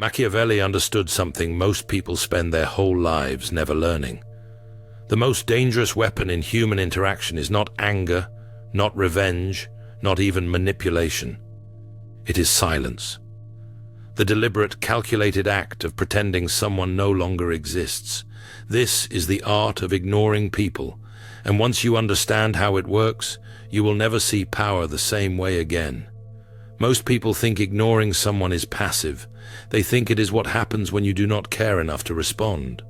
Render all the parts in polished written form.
Machiavelli understood something most people spend their whole lives never learning. The most dangerous weapon in human interaction is not anger, not revenge, not even manipulation. It is silence. The deliberate, calculated act of pretending someone no longer exists. This is the art of ignoring people, and once you understand how it works, you will never see power the same way again. Most people think ignoring someone is passive. They think it is what happens when you do not care enough to respond.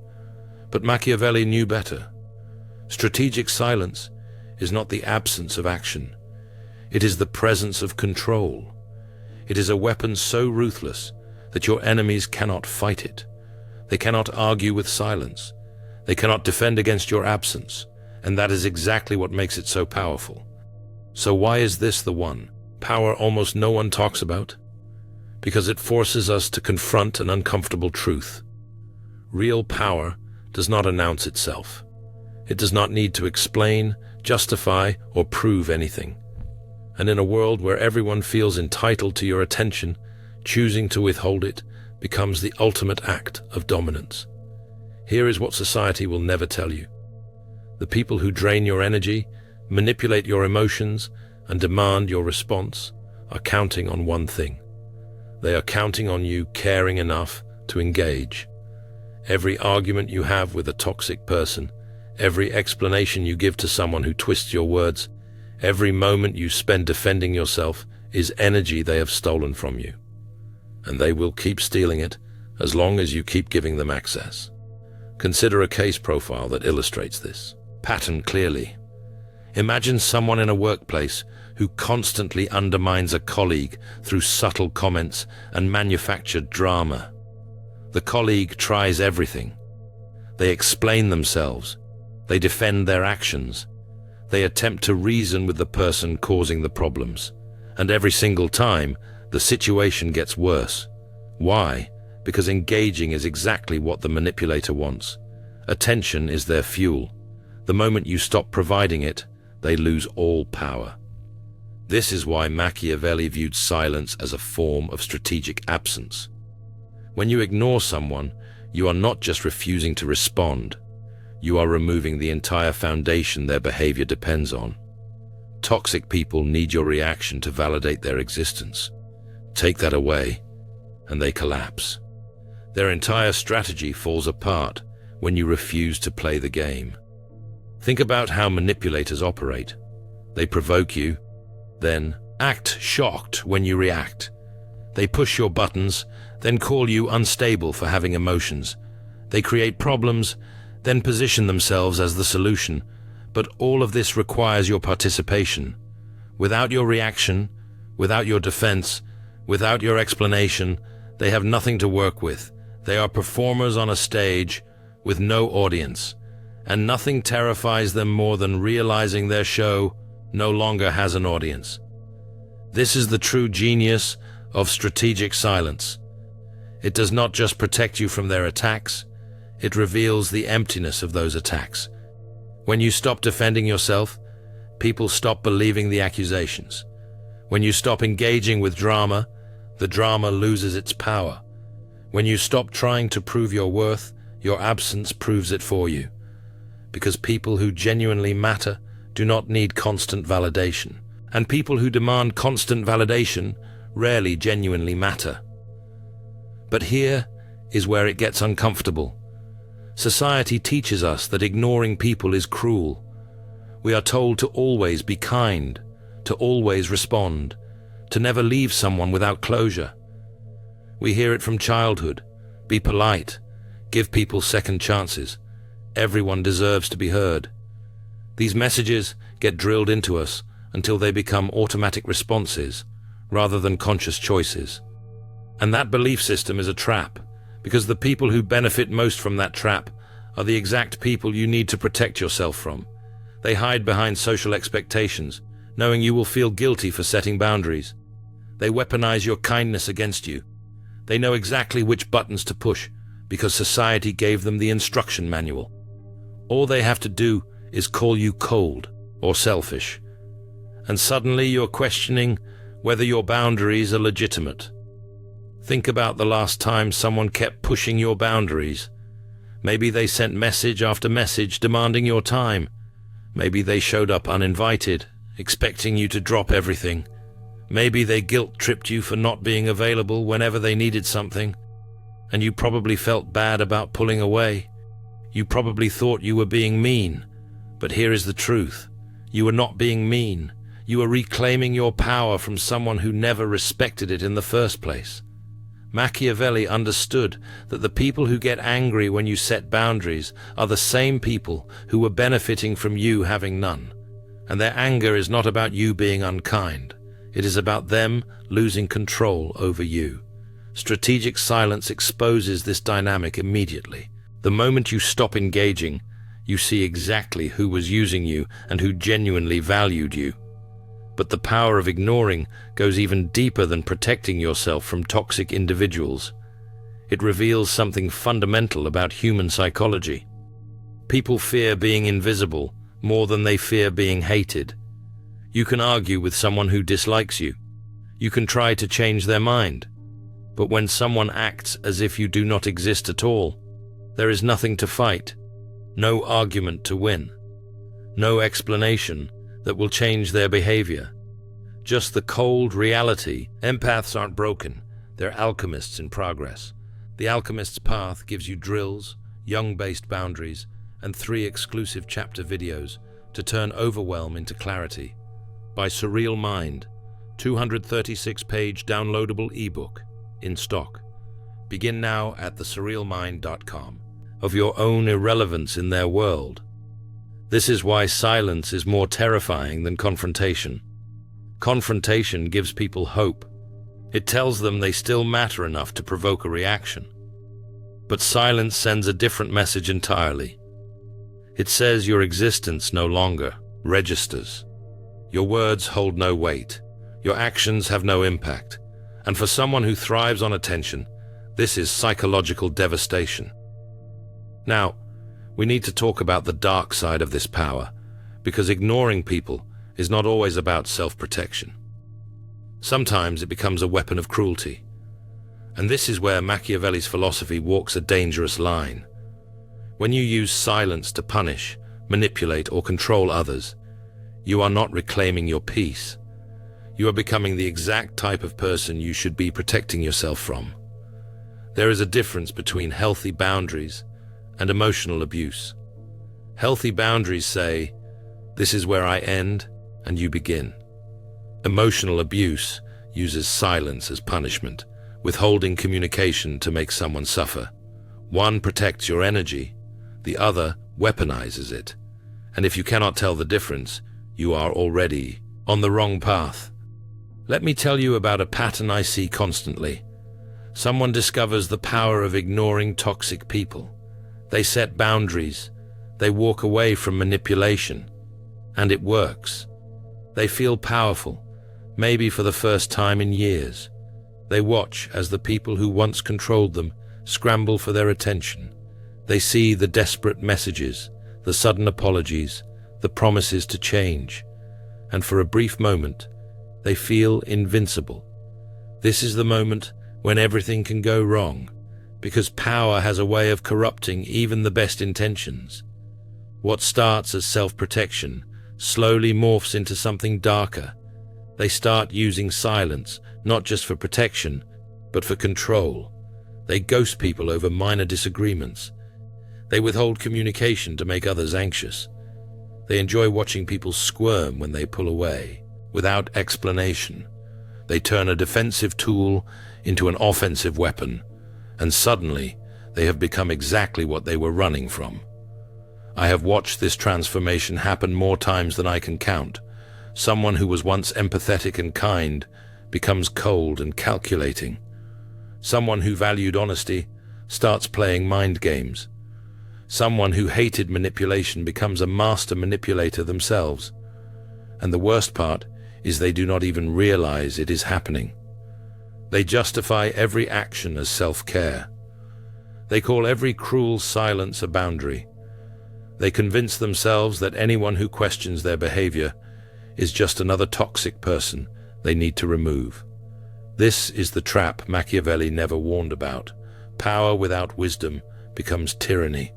But Machiavelli knew better. Strategic silence is not the absence of action. It is the presence of control. It is a weapon so ruthless that your enemies cannot fight it. They cannot argue with silence. They cannot defend against your absence. And that is exactly what makes it so powerful. So why is this the one power almost no one talks about? Because it forces us to confront an uncomfortable truth. Real power does not announce itself. It does not need to explain, justify, or prove anything. And in a world where everyone feels entitled to your attention, choosing to withhold it becomes the ultimate act of dominance. Here is what society will never tell you. The people who drain your energy, manipulate your emotions, and demand your response are counting on one thing. They are counting on you caring enough to engage. Every argument you have with a toxic person, every explanation you give to someone who twists your words, every moment you spend defending yourself is energy they have stolen from you. And they will keep stealing it as long as you keep giving them access. Consider a case profile that illustrates this pattern clearly. Imagine someone in a workplace who constantly undermines a colleague through subtle comments and manufactured drama. The colleague tries everything. They explain themselves. They defend their actions. They attempt to reason with the person causing the problems. And every single time, the situation gets worse. Why? Because engaging is exactly what the manipulator wants. Attention is their fuel. The moment you stop providing it, they lose all power. This is why Machiavelli viewed silence as a form of strategic absence. When you ignore someone, you are not just refusing to respond. You are removing the entire foundation their behavior depends on. Toxic people need your reaction to validate their existence. Take that away, and they collapse. Their entire strategy falls apart when you refuse to play the game. Think about how manipulators operate. They provoke you, then act shocked when you react. They push your buttons, then call you unstable for having emotions. They create problems, then position themselves as the solution. But all of this requires your participation. Without your reaction, without your defense, without your explanation, they have nothing to work with. They are performers on a stage with no audience. And nothing terrifies them more than realizing their show no longer has an audience. This is the true genius of strategic silence. It does not just protect you from their attacks, it reveals the emptiness of those attacks. When you stop defending yourself, people stop believing the accusations. When you stop engaging with drama, the drama loses its power. When you stop trying to prove your worth, your absence proves it for you. Because people who genuinely matter do not need constant validation, and people who demand constant validation rarely genuinely matter. But here is where it gets uncomfortable. Society teaches us that ignoring people is cruel. We are told to always be kind, to always respond, to never leave someone without closure. We hear it from childhood. Be polite, give people second chances. Everyone deserves to be heard. These messages get drilled into us until they become automatic responses rather than conscious choices. And that belief system is a trap, because the people who benefit most from that trap are the exact people you need to protect yourself from. They hide behind social expectations, knowing you will feel guilty for setting boundaries. They weaponize your kindness against you. They know exactly which buttons to push, because society gave them the instruction manual. All they have to do is call you cold or selfish. And suddenly you're questioning whether your boundaries are legitimate. Think about the last time someone kept pushing your boundaries. Maybe they sent message after message demanding your time. Maybe they showed up uninvited, expecting you to drop everything. Maybe they guilt-tripped you for not being available whenever they needed something. And you probably felt bad about pulling away. You probably thought you were being mean. But here is the truth. You were not being mean. You were reclaiming your power from someone who never respected it in the first place. Machiavelli understood that the people who get angry when you set boundaries are the same people who were benefiting from you having none. And their anger is not about you being unkind. It is about them losing control over you. Strategic silence exposes this dynamic immediately. The moment you stop engaging, you see exactly who was using you and who genuinely valued you. But the power of ignoring goes even deeper than protecting yourself from toxic individuals. It reveals something fundamental about human psychology. People fear being invisible more than they fear being hated. You can argue with someone who dislikes you. You can try to change their mind. But when someone acts as if you do not exist at all, there is nothing to fight, no argument to win, no explanation that will change their behavior. Just the cold reality. Empaths aren't broken, they're alchemists in progress. The Alchemist's Path gives you drills, young-based boundaries, and 3 exclusive chapter videos to turn overwhelm into clarity. By Surreal Mind, 236-page downloadable ebook, in stock. Begin now at thesurrealmind.com. Of your own irrelevance in their world. This is why silence is more terrifying than confrontation. Confrontation gives people hope. It tells them they still matter enough to provoke a reaction. But silence sends a different message entirely. It says your existence no longer registers. Your words hold no weight. Your actions have no impact. And for someone who thrives on attention, this is psychological devastation. Now, we need to talk about the dark side of this power, because ignoring people is not always about self-protection. Sometimes it becomes a weapon of cruelty. And this is where Machiavelli's philosophy walks a dangerous line. When you use silence to punish, manipulate, or control others, you are not reclaiming your peace. You are becoming the exact type of person you should be protecting yourself from. There is a difference between healthy boundaries and emotional abuse. Healthy boundaries say, "This is where I end and you begin." Emotional abuse uses silence as punishment, withholding communication to make someone suffer. One protects your energy, the other weaponizes it. And if you cannot tell the difference, you are already on the wrong path. Let me tell you about a pattern I see constantly. Someone discovers the power of ignoring toxic people. They set boundaries. They walk away from manipulation. And it works. They feel powerful, maybe for the first time in years. They watch as the people who once controlled them scramble for their attention. They see the desperate messages, the sudden apologies, the promises to change. And for a brief moment, they feel invincible. This is the moment when everything can go wrong, because power has a way of corrupting even the best intentions. What starts as self-protection slowly morphs into something darker. They start using silence, not just for protection, but for control. They ghost people over minor disagreements. They withhold communication to make others anxious. They enjoy watching people squirm when they pull away, without explanation. They turn a defensive tool into an offensive weapon, and suddenly they have become exactly what they were running from. I have watched this transformation happen more times than I can count. Someone who was once empathetic and kind becomes cold and calculating. Someone who valued honesty starts playing mind games. Someone who hated manipulation becomes a master manipulator themselves. And the worst part is they do not even realize it is happening. They justify every action as self-care. They call every cruel silence a boundary. They convince themselves that anyone who questions their behavior is just another toxic person they need to remove. This is the trap Machiavelli never warned about. Power without wisdom becomes tyranny,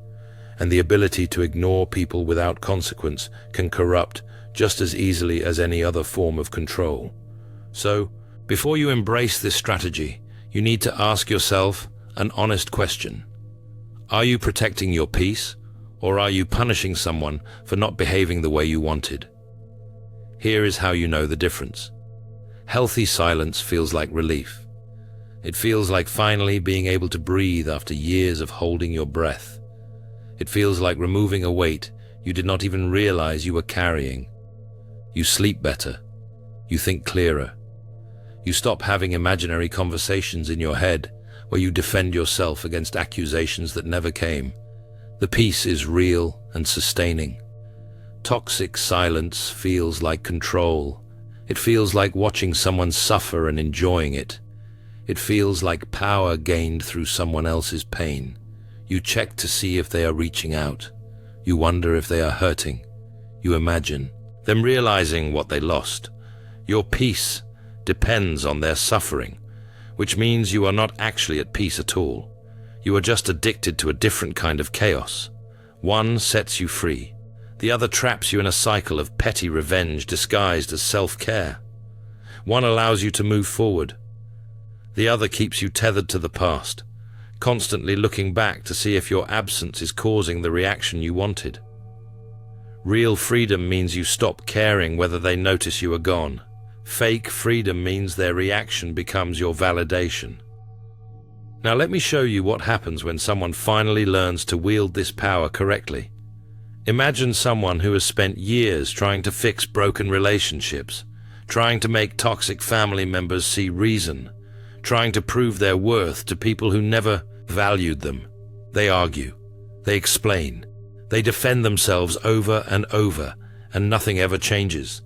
and the ability to ignore people without consequence can corrupt just as easily as any other form of control. So, before you embrace this strategy, you need to ask yourself an honest question. Are you protecting your peace, or are you punishing someone for not behaving the way you wanted? Here is how you know the difference. Healthy silence feels like relief. It feels like finally being able to breathe after years of holding your breath. It feels like removing a weight you did not even realize you were carrying. You sleep better. You think clearer. You stop having imaginary conversations in your head where you defend yourself against accusations that never came. The peace is real and sustaining. Toxic silence feels like control. It feels like watching someone suffer and enjoying it. It feels like power gained through someone else's pain. You check to see if they are reaching out. You wonder if they are hurting. You imagine them realizing what they lost. Your peace depends on their suffering, which means you are not actually at peace at all. You are just addicted to a different kind of chaos. One sets you free. The other traps you in a cycle of petty revenge disguised as self-care. One allows you to move forward. The other keeps you tethered to the past, constantly looking back to see if your absence is causing the reaction you wanted. Real freedom means you stop caring whether they notice you are gone. Fake freedom means their reaction becomes your validation. Now let me show you what happens when someone finally learns to wield this power correctly. Imagine someone who has spent years trying to fix broken relationships, trying to make toxic family members see reason, trying to prove their worth to people who never valued them. They argue, they explain, they defend themselves over and over, and nothing ever changes.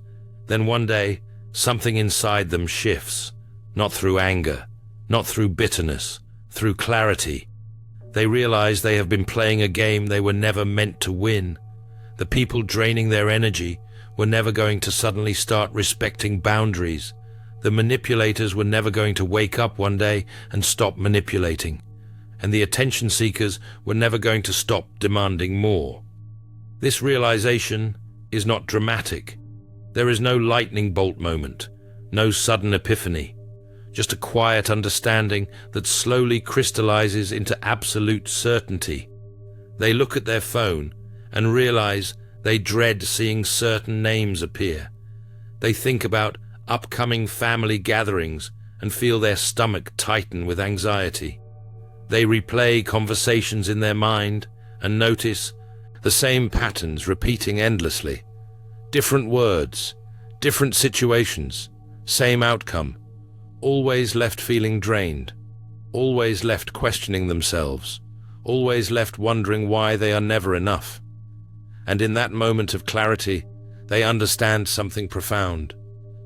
Then one day, something inside them shifts, not through anger, not through bitterness, through clarity. They realize they have been playing a game they were never meant to win. The people draining their energy were never going to suddenly start respecting boundaries. The manipulators were never going to wake up one day and stop manipulating. And the attention seekers were never going to stop demanding more. This realization is not dramatic. There is no lightning bolt moment, no sudden epiphany, just a quiet understanding that slowly crystallizes into absolute certainty. They look at their phone and realize they dread seeing certain names appear. They think about upcoming family gatherings and feel their stomach tighten with anxiety. They replay conversations in their mind and notice the same patterns repeating endlessly. Different words, different situations, same outcome, always left feeling drained, always left questioning themselves, always left wondering why they are never enough. And in that moment of clarity, they understand something profound.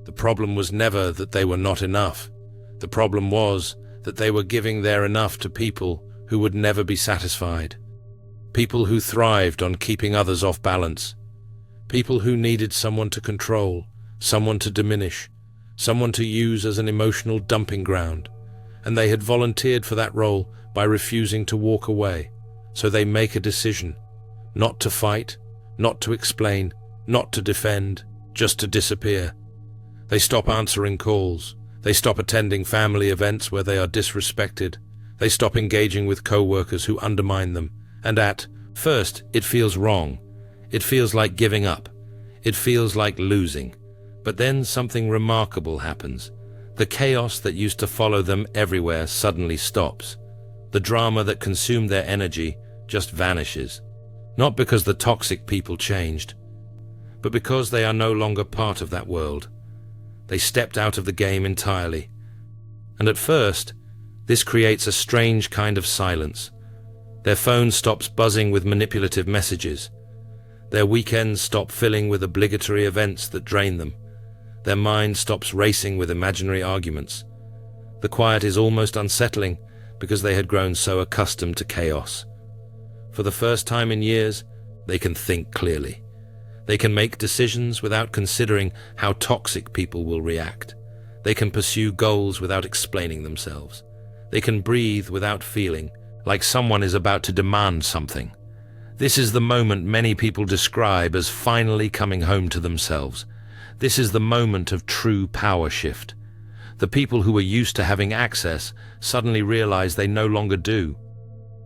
The problem was never that they were not enough. The problem was that they were giving their enough to people who would never be satisfied. People who thrived on keeping others off balance. People who needed someone to control, someone to diminish, someone to use as an emotional dumping ground. And they had volunteered for that role by refusing to walk away. So they make a decision, not to fight, not to explain, not to defend, just to disappear. They stop answering calls. They stop attending family events where they are disrespected. They stop engaging with co-workers who undermine them. And at first, it feels wrong. It feels like giving up. It feels like losing. But then something remarkable happens. The chaos that used to follow them everywhere suddenly stops. The drama that consumed their energy just vanishes. Not because the toxic people changed, but because they are no longer part of that world. They stepped out of the game entirely. And at first, this creates a strange kind of silence. Their phone stops buzzing with manipulative messages. Their weekends stop filling with obligatory events that drain them. Their mind stops racing with imaginary arguments. The quiet is almost unsettling because they had grown so accustomed to chaos. For the first time in years, they can think clearly. They can make decisions without considering how toxic people will react. They can pursue goals without explaining themselves. They can breathe without feeling, like someone is about to demand something. This is the moment many people describe as finally coming home to themselves. This is the moment of true power shift. The people who were used to having access suddenly realize they no longer do.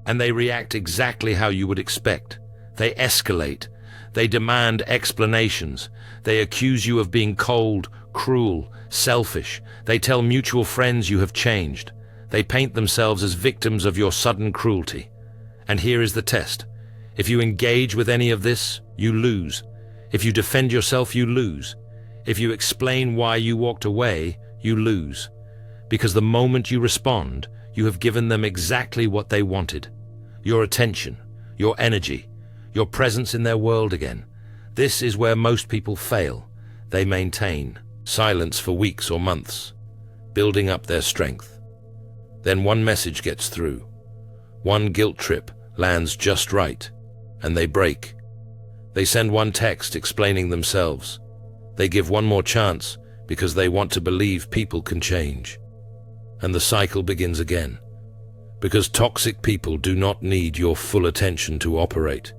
And they react exactly how you would expect. They escalate. They demand explanations. They accuse you of being cold, cruel, selfish. They tell mutual friends you have changed. They paint themselves as victims of your sudden cruelty. And here is the test. If you engage with any of this, you lose. If you defend yourself, you lose. If you explain why you walked away, you lose. Because the moment you respond, you have given them exactly what they wanted. Your attention, your energy, your presence in their world again. This is where most people fail. They maintain silence for weeks or months, building up their strength. Then one message gets through. One guilt trip lands just right, and they break. They send one text explaining themselves. They give one more chance because they want to believe people can change. And the cycle begins again. Because toxic people do not need your full attention to operate.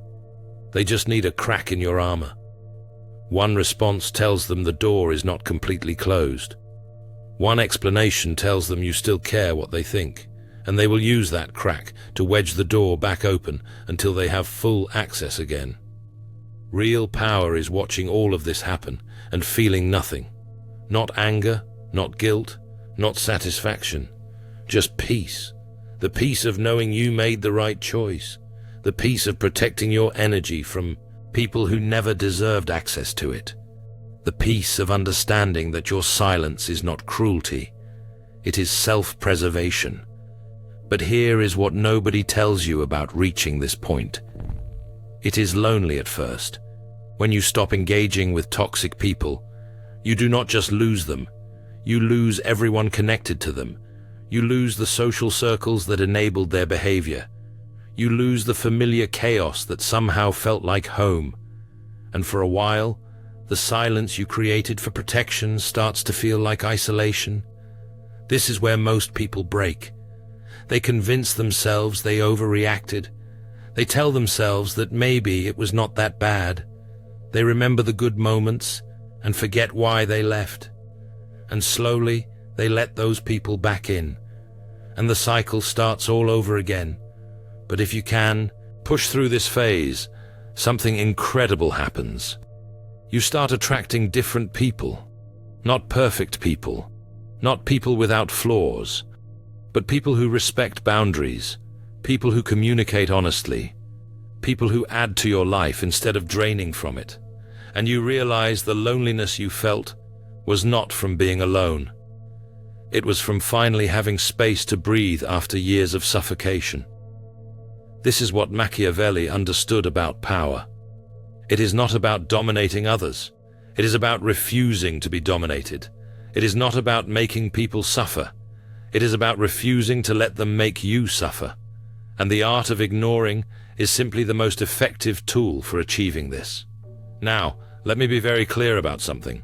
They just need a crack in your armor. One response tells them the door is not completely closed. One explanation tells them you still care what they think, and they will use that crack to wedge the door back open until they have full access again. Real power is watching all of this happen and feeling nothing. Not anger, not guilt, not satisfaction, just peace. The peace of knowing you made the right choice. The peace of protecting your energy from people who never deserved access to it. The peace of understanding that your silence is not cruelty. It is self-preservation. But here is what nobody tells you about reaching this point. It is lonely at first. When you stop engaging with toxic people, you do not just lose them. You lose everyone connected to them. You lose the social circles that enabled their behavior. You lose the familiar chaos that somehow felt like home. And for a while, the silence you created for protection starts to feel like isolation. This is where most people break. They convince themselves they overreacted. They tell themselves that maybe it was not that bad. They remember the good moments and forget why they left. And slowly, they let those people back in. And the cycle starts all over again. But if you can push through this phase, something incredible happens. You start attracting different people. Not perfect people. Not people without flaws. But people who respect boundaries. People who communicate honestly. People who add to your life instead of draining from it. And you realize the loneliness you felt was not from being alone. It was from finally having space to breathe after years of suffocation. This is what Machiavelli understood about power. It is not about dominating others. It is about refusing to be dominated. It is not about making people suffer. It is about refusing to let them make you suffer. And the art of ignoring is simply the most effective tool for achieving this. Now, let me be very clear about something.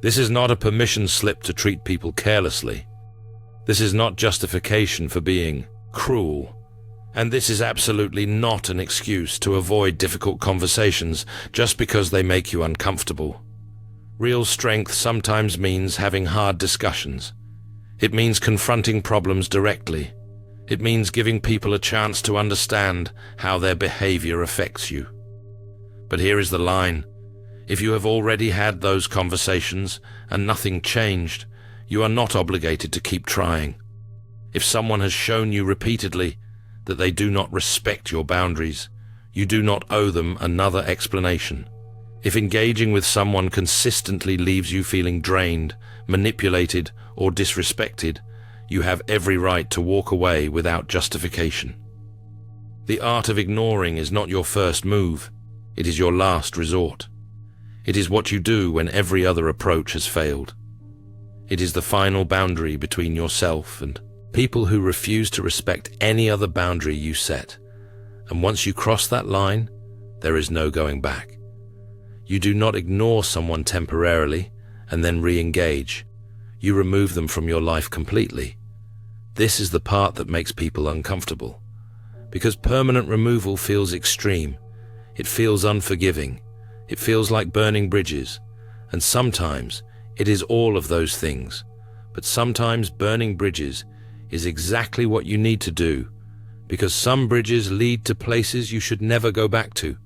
This is not a permission slip to treat people carelessly. This is not justification for being cruel. And this is absolutely not an excuse to avoid difficult conversations just because they make you uncomfortable. Real strength sometimes means having hard discussions. It means confronting problems directly. It means giving people a chance to understand how their behavior affects you. But here is the line. If you have already had those conversations and nothing changed, you are not obligated to keep trying. If someone has shown you repeatedly that they do not respect your boundaries, you do not owe them another explanation. If engaging with someone consistently leaves you feeling drained, manipulated, or disrespected, you have every right to walk away without justification. The art of ignoring is not your first move. It is your last resort. It is what you do when every other approach has failed. It is the final boundary between yourself and people who refuse to respect any other boundary you set. And once you cross that line, there is no going back. You do not ignore someone temporarily and then re-engage. you remove them from your life completely. This is the part that makes people uncomfortable, because permanent removal feels extreme. It feels unforgiving. It feels like burning bridges. And sometimes it is all of those things. But sometimes burning bridges is exactly what you need to do, because some bridges lead to places you should never go back to.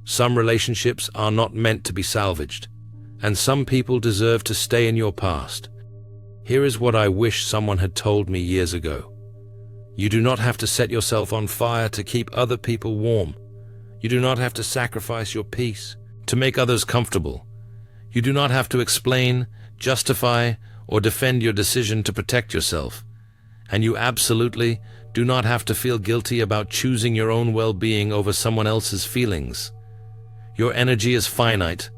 Some relationships are not meant to be salvaged, and some people deserve to stay in your past. Here is what I wish someone had told me years ago. You do not have to set yourself on fire to keep other people warm. You do not have to sacrifice your peace to make others comfortable. You do not have to explain, justify, or defend your decision to protect yourself. And you absolutely do not have to feel guilty about choosing your own well-being over someone else's feelings. Your energy is finite.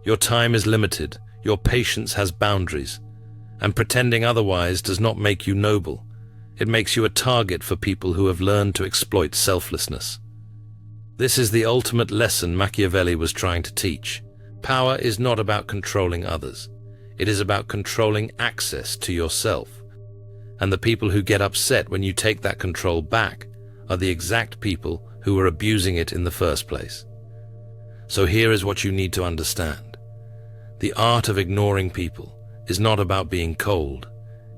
Your time is limited. Your patience has boundaries. And pretending otherwise does not make you noble. It makes you a target for people who have learned to exploit selflessness. This is the ultimate lesson Machiavelli was trying to teach. Power is not about controlling others. It is about controlling access to yourself. And the people who get upset when you take that control back are the exact people who are abusing it in the first place. So here is what you need to understand. The art of ignoring people is not about being cold.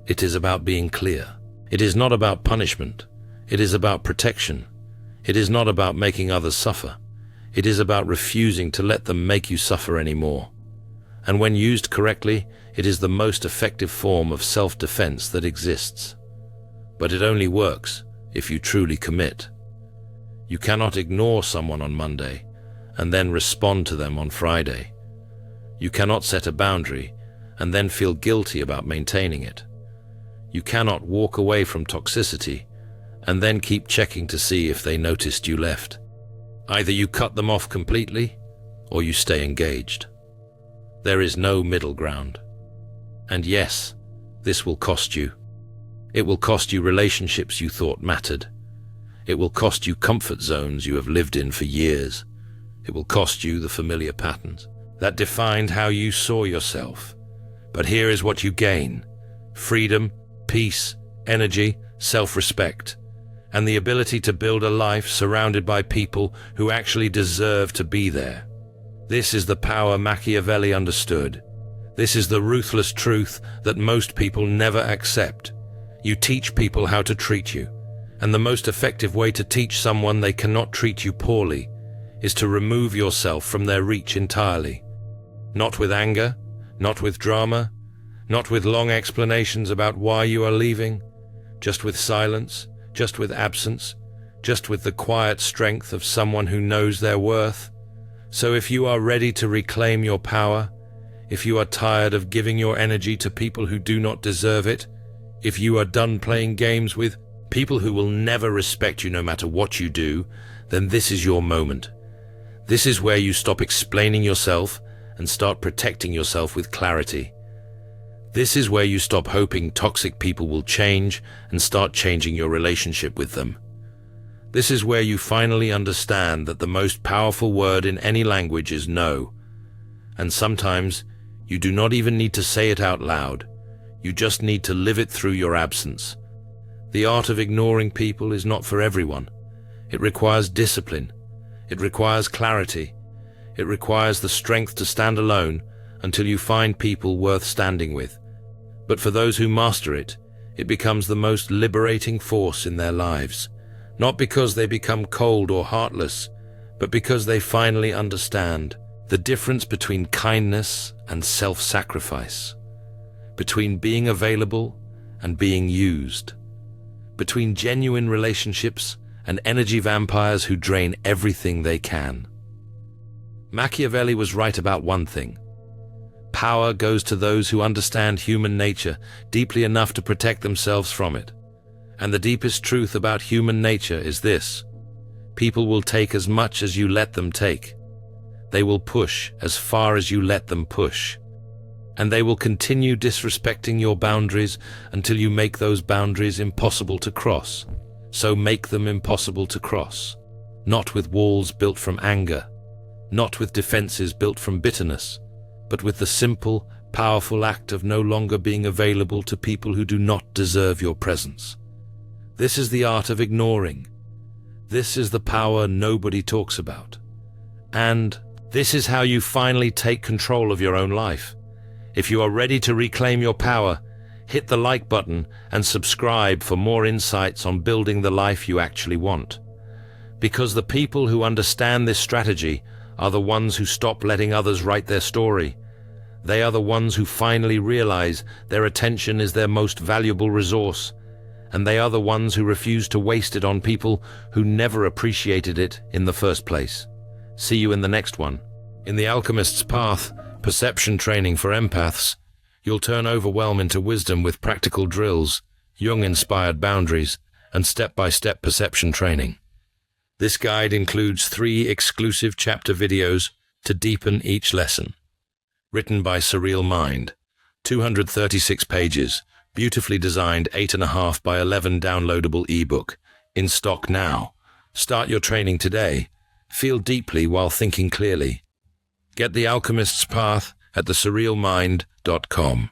It is about being clear. It is not about punishment. It is about protection. It is not about making others suffer. It is about refusing to let them make you suffer anymore. And when used correctly, it is the most effective form of self-defense that exists. But it only works if you truly commit. You cannot ignore someone on Monday and then respond to them on Friday. You cannot set a boundary and then feel guilty about maintaining it. You cannot walk away from toxicity and then keep checking to see if they noticed you left. Either you cut them off completely or you stay engaged. There is no middle ground. And yes, this will cost you. It will cost you relationships you thought mattered. It will cost you comfort zones you have lived in for years. It will cost you the familiar patterns that defined how you saw yourself. But here is what you gain: freedom, peace, energy, self-respect, and the ability to build a life surrounded by people who actually deserve to be there. This is the power Machiavelli understood. This is the ruthless truth that most people never accept. You teach people how to treat you, and the most effective way to teach someone they cannot treat you poorly is to remove yourself from their reach entirely. Not with anger, not with drama, not with long explanations about why you are leaving, just with silence, just with absence, just with the quiet strength of someone who knows their worth. So if you are ready to reclaim your power, if you are tired of giving your energy to people who do not deserve it, if you are done playing games with people who will never respect you no matter what you do, then this is your moment. This is where you stop explaining yourself and start protecting yourself with clarity. This is where you stop hoping toxic people will change and start changing your relationship with them. This is where you finally understand that the most powerful word in any language is no. And sometimes you do not even need to say it out loud. You just need to live it through your absence. The art of ignoring people is not for everyone. It requires discipline. It requires clarity. It requires the strength to stand alone until you find people worth standing with. But for those who master it, it becomes the most liberating force in their lives. Not because they become cold or heartless, but because they finally understand the difference between kindness and self-sacrifice, between being available and being used, between genuine relationships and energy vampires who drain everything they can. Machiavelli was right about one thing. Power goes to those who understand human nature deeply enough to protect themselves from it. And the deepest truth about human nature is this: people will take as much as you let them take. They will push as far as you let them push. And they will continue disrespecting your boundaries until you make those boundaries impossible to cross. So make them impossible to cross. Not with walls built from anger, not with defenses built from bitterness, but with the simple, powerful act of no longer being available to people who do not deserve your presence. This is the art of ignoring. This is the power nobody talks about. And this is how you finally take control of your own life. If you are ready to reclaim your power, hit the like button and subscribe for more insights on building the life you actually want. Because the people who understand this strategy are the ones who stop letting others write their story. They are the ones who finally realize their attention is their most valuable resource, and they are the ones who refuse to waste it on people who never appreciated it in the first place. See you in the next one. In The Alchemist's Path, perception training for empaths, you'll turn overwhelm into wisdom with practical drills, Jung-inspired boundaries, and step-by-step perception training. This guide includes 3 exclusive chapter videos to deepen each lesson. Written by Surreal Mind, 236 pages, beautifully designed 8.5 by 11 downloadable ebook, in stock now. Start your training today. Feel deeply while thinking clearly. Get The Alchemist's Path at thesurrealmind.com.